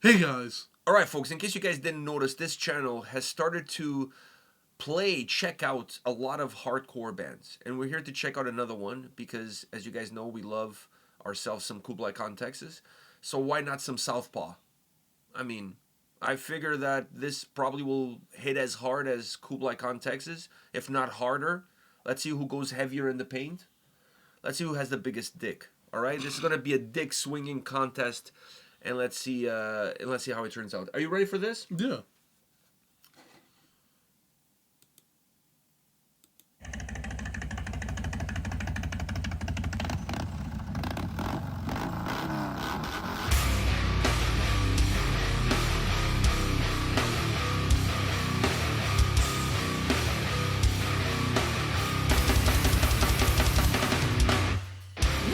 Hey guys. Alright, folks, in case you guys didn't notice, this channel has started to check out a lot of hardcore bands. And we're here to check out another one because, as you guys know, we love ourselves some Kublai Khan, Texas. So why not some Southpaw? I mean, I figure that this probably will hit as hard as Kublai Khan, Texas, if not harder. Let's see who goes heavier in the paint. Let's see who has the biggest dick. All right, this is gonna be a dick swinging contest, and let's see how it turns out. Are you ready for this? Yeah.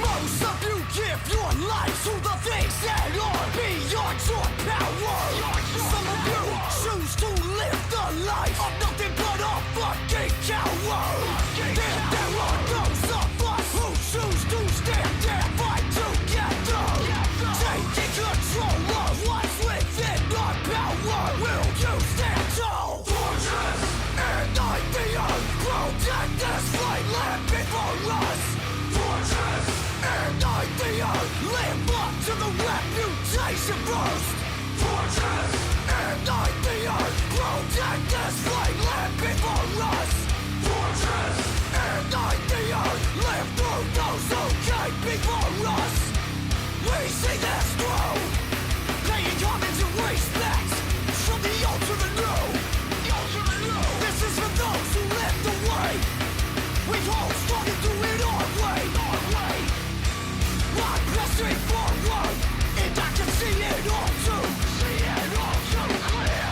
Most of you give your life to the things that are beyond your power. Some of you choose to live the life of nothing but a fucking coward. Then there are those of us who choose to stand and fight together. Taking control of what's within our power. Will you stand tall? Fortress and ideas protect this flatland before us. Fortress and ideas live up to the reputation first. Fortress and ideas protect this flatland before us. Fortress and ideas live through those who came before us. We see this through, paying homage and respect from the old to the new. This is for those who live the way. We hold strong and do it our way. I'm pressing forward, and I can see it all too clear.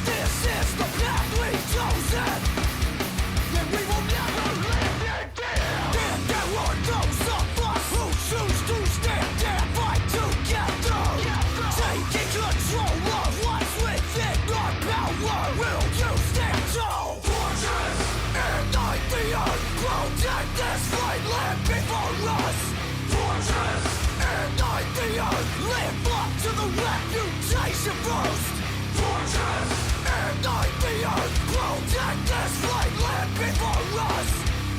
This is the path we've chosen, and we will never live in fear. And there are those of us who choose to stand and fight together. Taking control of what's within our power. Will you stand tall? Fortress and ideas protect this flatland before us. Fortress and ideas live up to the reputation first. Fortress and ideas protect this flatland before us.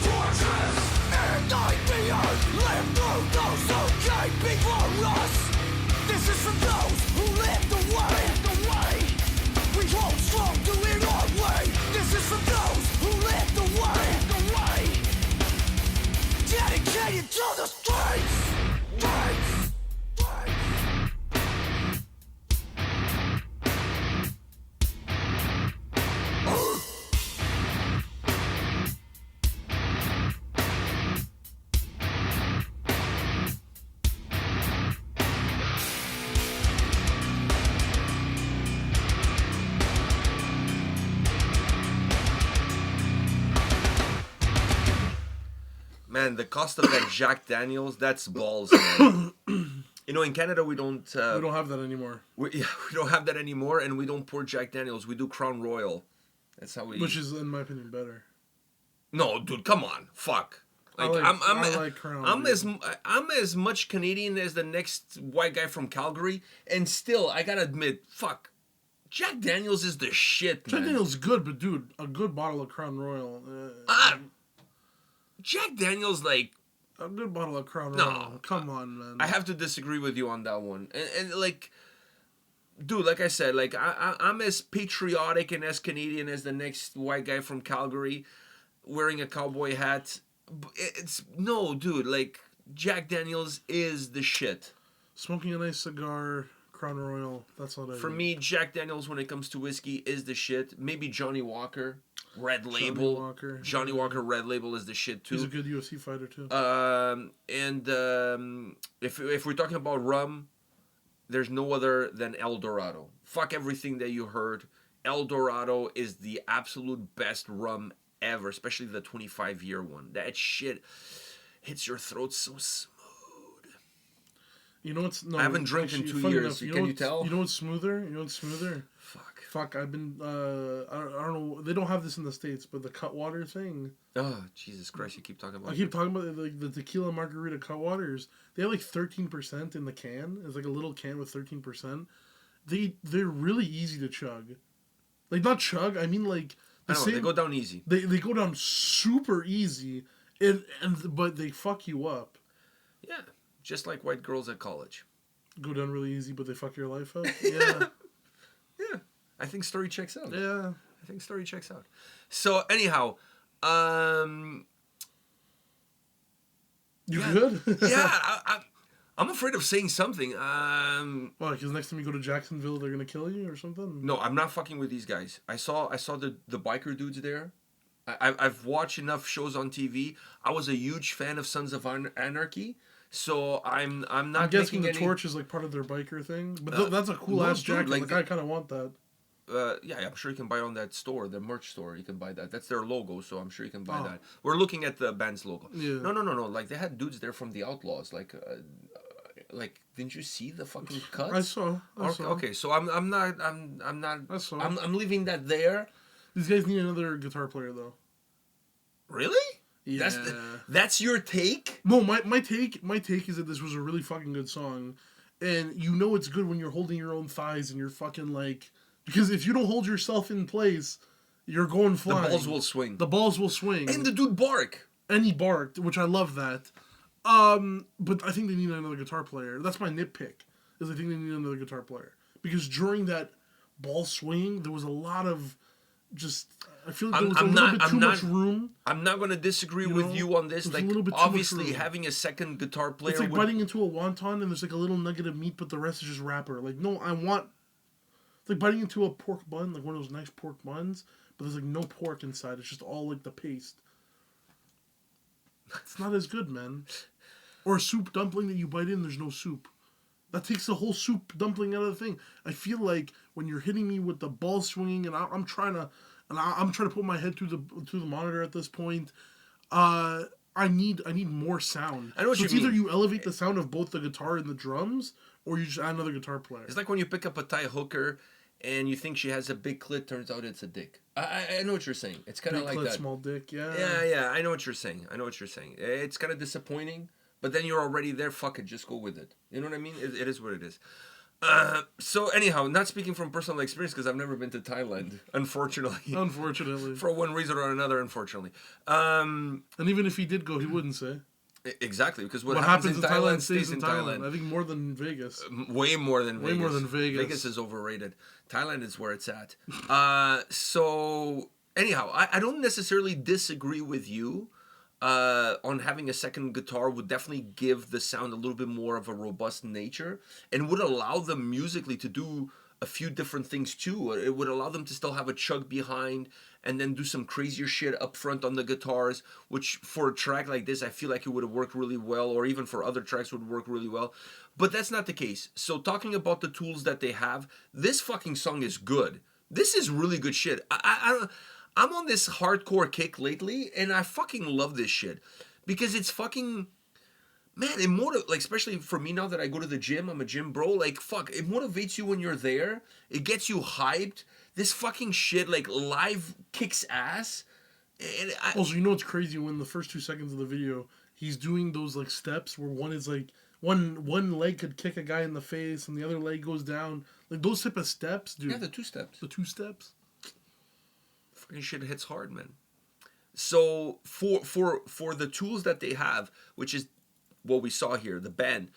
Fortress and ideas live through those who came before us. This is for those who live the way. We hold strong, do it our way. This is for those who live the way. Dedicated to the streets. Man, the cost of that Jack Daniels, that's balls, man. You know, in Canada we don't We don't have that anymore. we don't have that anymore, and we don't pour Jack Daniels. We do Crown Royal. That's how we. Which is, in my opinion, better. No, dude, come on, fuck. I like Crown. I'm as much Canadian as the next white guy from Calgary, and still I gotta admit, fuck, Jack Daniels is the shit, man. Jack Daniels good, but dude, a good bottle of Crown Royal. Jack Daniels, like, A good bottle of Crown No. Royal. Come on, man. I have to disagree with you on that one, and like, dude, like I said, like I'm as patriotic and as Canadian as the next white guy from Calgary, wearing a cowboy hat. It's no, dude, like Jack Daniels is the shit. Smoking a nice cigar, Crown Royal. That's all I For do. me, Jack Daniels, when it comes to whiskey, is the shit. Maybe Johnny Walker, Red Label. Johnny Walker Red Label is the shit too. He's a good UFC fighter too. If we're talking about rum, there's no other than El Dorado. Fuck everything that you heard. El Dorado is the absolute best rum ever, especially the 25-year one. That shit hits your throat so smooth. You know what's no? I haven't drank in 2 funny years. enough, Can you tell? You know what's smoother? You know what's smoother? Fuck. I've been. I don't know. They don't have this in the States, but the Cutwater thing. Oh, Jesus Christ! You keep talking about. I keep talking about like the tequila margarita Cutwaters. They have like 13% in the can. It's like a little can with 13%, they're really easy to chug. Like, not chug, I mean, like... They go down easy. They go down super easy, but they fuck you up. Yeah, just like white girls at college. Go down really easy, but they fuck your life up? Yeah. Yeah, I think story checks out. Yeah. I think story checks out. So, anyhow... You good? Yeah, I'm afraid of saying something. Why? Because next time you go to Jacksonville, they're gonna kill you or something? No, I'm not fucking with these guys. I saw the biker dudes there. I've watched enough shows on TV. I was a huge fan of Sons of Anarchy, so I'm not. I'm guessing the torch is like part of their biker thing, but that's a cool ass jacket. Like I kind of want that. Yeah, I'm sure you can buy it on that store, the merch store. You can buy that. That's their logo, so I'm sure you can buy that. We're looking at the band's logo. Yeah. No. Like they had dudes there from the Outlaws. Like, didn't you see the fucking cuts? I saw. Okay, so I'm not. I saw. I'm leaving that there. These guys need another guitar player, though. Really? Yeah. That's your take? No, my take is that this was a really fucking good song, and you know it's good when you're holding your own thighs and you're fucking like, because if you don't hold yourself in place, you're going flying. The balls will swing. The balls will swing. And the dude bark. And he barked, which I love that. But I think they need another guitar player. That's my nitpick, is I think they need another guitar player. Because during that ball swing, there was a lot of just... I feel like there was a little bit too much room. I'm not going to disagree with you on this. Like, obviously, having a second guitar player... It's like biting into a wonton and there's like a little nugget of meat, but the rest is just wrapper. Like, no, I want... It's like biting into a pork bun, like one of those nice pork buns, but there's like no pork inside. It's just all like the paste. It's not as good, man. Or a soup dumpling that you bite in, there's no soup. That takes the whole soup dumpling out of the thing. I feel like when you're hitting me with the ball swinging, and I'm trying to put my head through the monitor at this point. I need more sound. I know what so you it's mean. Either you elevate the sound of both the guitar and the drums, or you just add another guitar player. It's like when you pick up a Thai hooker, and you think she has a big clit. Turns out it's a dick. I know what you're saying. It's kind of like clit, that. Small dick. Yeah. Yeah. I know what you're saying. It's kind of disappointing. But then you're already there. Fuck it, just go with it. You know what I mean? It is what it is. So anyhow, not speaking from personal experience because I've never been to Thailand, unfortunately. For one reason or another, unfortunately. And even if he did go, he wouldn't say. Exactly, because what happens in Thailand stays in Thailand. I think more than Vegas. Way more than Vegas. Vegas is overrated. Thailand is where it's at. So anyhow, I don't necessarily disagree with you. On having a second guitar would definitely give the sound a little bit more of a robust nature and would allow them musically to do a few different things too. It would allow them to still have a chug behind and then do some crazier shit up front on the guitars, which for a track like this, I feel like it would have worked really well, or even for other tracks would work really well. But that's not the case. So talking about the tools that they have, this fucking song is good. This is really good shit. I'm on this hardcore kick lately, and I fucking love this shit. Because it's fucking... Man, it like, especially for me now that I go to the gym, I'm a gym bro, like, fuck, it motivates you when you're there. It gets you hyped. This fucking shit, like, live kicks ass. And also, you know what's crazy? When the first 2 seconds of the video, he's doing those, like, steps where one is, like, one leg could kick a guy in the face, and the other leg goes down. Like, those type of steps, dude. Yeah, the 2 steps. The 2 steps. Fucking shit hits hard, man. So, for the tools that they have, which is what we saw here, the band,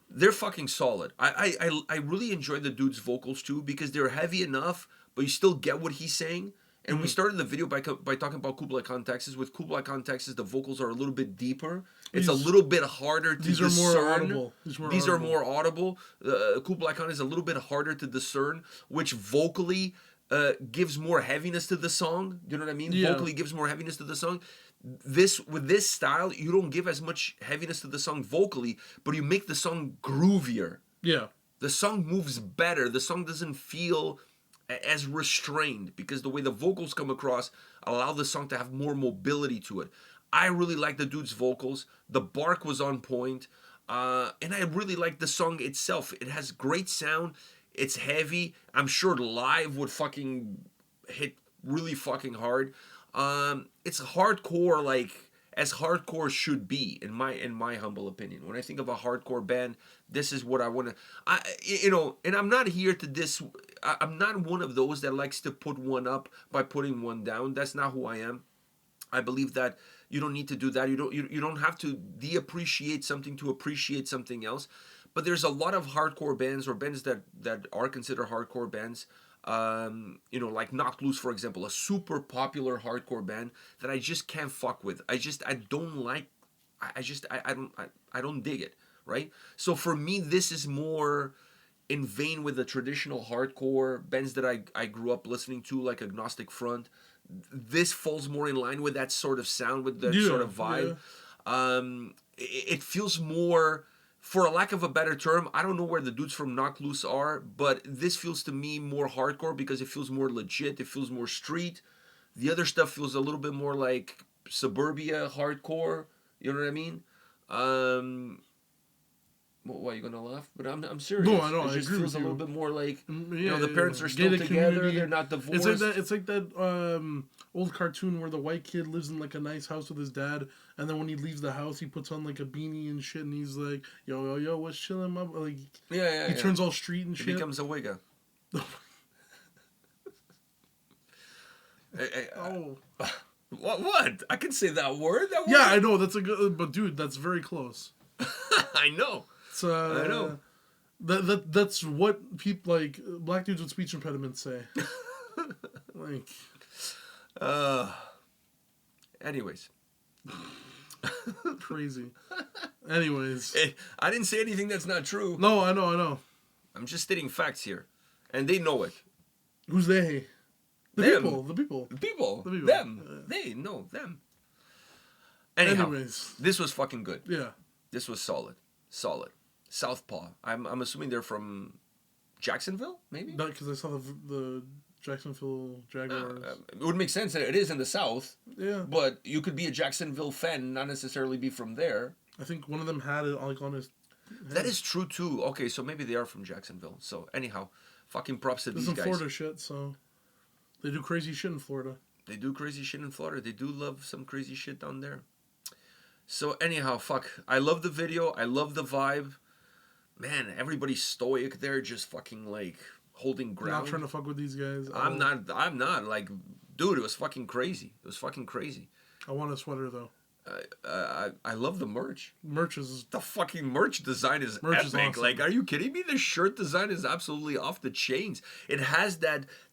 they're fucking solid. I really enjoy the dude's vocals too because they're heavy enough, but you still get what he's saying. And we started the video by talking about Kublai Khan, Texas. With Kublai Khan, Texas, the vocals are a little bit deeper. It's a little bit harder to discern. These are more audible. Kublai Khan is a little bit harder to discern, which vocally gives more heaviness to the song. You know what I mean? Yeah. Vocally gives more heaviness to the song. With this style, you don't give as much heaviness to the song vocally, but you make the song groovier. Yeah. The song moves better. The song doesn't feel as restrained because the way the vocals come across allow the song to have more mobility to it. I really like the dude's vocals. The bark was on point. And I really like the song itself. It has great sound. It's heavy. I'm sure live would fucking hit really fucking hard. It's hardcore, like as hardcore should be, in my humble opinion. When I think of a hardcore band, this is what I want to. And I'm not here to this. I'm not one of those that likes to put one up by putting one down. That's not who I am. I believe that you don't need to do that. You don't have to de-appreciate something to appreciate something else. But there's a lot of hardcore bands or bands that are considered hardcore bands. Like Knocked Loose, for example, a super popular hardcore band that I just can't fuck with. I don't like. I don't dig it. Right. So for me, this is more in vein with the traditional hardcore bands that I grew up listening to, like Agnostic Front. This falls more in line with that sort of sound, with that sort of vibe. Yeah. It feels more, for a lack of a better term, I don't know where the dudes from Knocked Loose are, but this feels to me more hardcore because it feels more legit. It feels more street. The other stuff feels a little bit more like suburbia hardcore. You know what I mean? Why are you gonna laugh? But I'm serious. No, I know. It just I agree feels with a little bit more like the parents are still together. Community. They're not divorced. It's like that old cartoon where the white kid lives in like a nice house with his dad, and then when he leaves the house, he puts on like a beanie and shit, and he's like, yo, what's chilling, my like? He turns all street and shit. He becomes a wigger. Oh. What? I can say that word. Yeah, I know. That's a good. But dude, that's very close. I know. I know. That's what people like black dudes with speech impediments say. Like. Anyways. Crazy. Anyways. I didn't say anything that's not true. No, I know. I'm just stating facts here, and they know it. Who's they? Them. The people. Them. They know them. Anyways, this was fucking good. Yeah. This was solid. Southpaw. I'm assuming they're from Jacksonville, maybe? Not because I saw the Jacksonville Jaguars. It would make sense that it is in the South. Yeah. But you could be a Jacksonville fan, not necessarily be from there. I think one of them had it like on his head. That is true too. Okay, so maybe they are from Jacksonville. So anyhow, fucking props to these guys. This is Florida shit, so they do crazy shit in Florida. They do crazy shit in Florida. They do love some crazy shit down there. So anyhow, fuck. I love the video. I love the vibe. Man, everybody's stoic there, just fucking like holding ground. Not trying to fuck with these guys. I'm not. Like, dude, it was fucking crazy. I want a sweater though. I love the merch. The fucking merch design is epic. Is awesome. Like, are you kidding me? The shirt design is absolutely off the chains. It has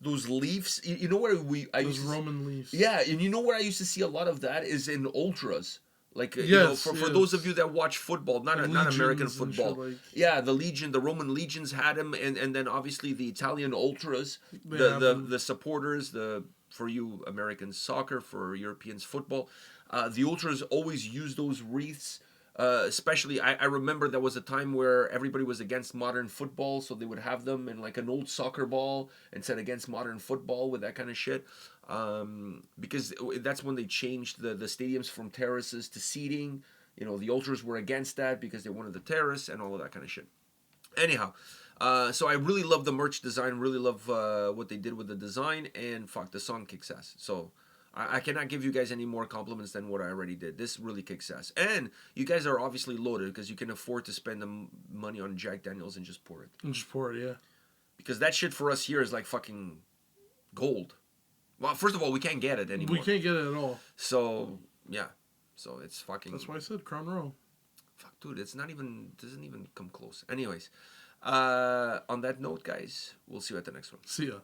those leaves. You know where those Roman leaves. Yeah, and you know where I used to see a lot of that is in ultras. Like, for those of you that watch football, not American football. The Legion, the Roman legions had them, and then obviously the Italian ultras, the supporters, for you Americans soccer, for Europeans football. The ultras always use those wreaths. Especially, I remember there was a time where everybody was against modern football, so they would have them in like an old soccer ball and said against modern football with that kind of shit. Because that's when they changed the stadiums from terraces to seating. You know, the ultras were against that because they wanted the terrace and all of that kind of shit. Anyhow, so I really love the merch design, really love what they did with the design, and fuck, the song kicks ass. So I cannot give you guys any more compliments than what I already did. This really kicks ass. And you guys are obviously loaded because you can afford to spend the money on Jack Daniels and just pour it. Yeah. Because that shit for us here is like fucking gold. Well, first of all, we can't get it anymore. We can't get it at all. So, yeah. So it's fucking... That's why I said Crown Royal. Fuck, dude, doesn't even come close. Anyways, on that note, guys, we'll see you at the next one. See ya.